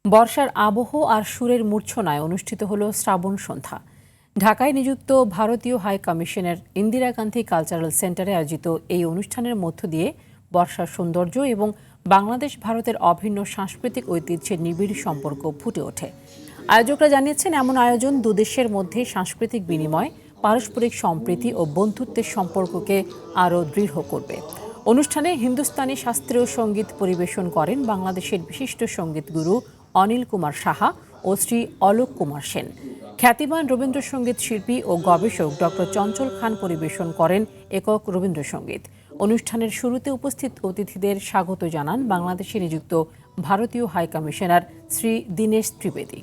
বর্ষার আবহ আর সুরের মূর্ছনায় অনুষ্ঠিত হলো শ্রাবণ সন্ধ্যা। ঢাকায় নিযুক্ত ভারতীয় হাই কমিশনের ইন্দিরা গান্ধী কালচারাল সেন্টারে আয়োজিত এই অনুষ্ঠানের মধ্য দিয়ে বর্ষার সৌন্দর্য এবং বাংলাদেশ ভারতের অভিন্ন সাংস্কৃতিক ঐতিহ্যের নিবিড় সম্পর্ক ফুটে ওঠে। আয়োজকরা জানিয়েছেন, এমন আয়োজন দুদেশের মধ্যে সাংস্কৃতিক বিনিময়, পারস্পরিক সম্প্রীতি ও বন্ধুত্বের সম্পর্ককে আরও দৃঢ় করবে। অনুষ্ঠানে হিন্দুস্তানি শাস্ত্রীয় সঙ্গীত পরিবেশন করেন বাংলাদেশের বিশিষ্ট সঙ্গীতগুরু অনিল কুমার সাহা ও শ্রী অলোক কুমার সেন। খ্যাতিমান রবীন্দ্রসঙ্গীত শিল্পী ও গবেষক ডক্টর চঞ্চল খান পরিবেশন করেন একক রবীন্দ্রসঙ্গীত। অনুষ্ঠানের শুরুতে উপস্থিত অতিথিদের স্বাগত জানান বাংলাদেশে নিযুক্ত ভারতীয় হাই কমিশনার শ্রী দীনেশ ত্রিবেদী।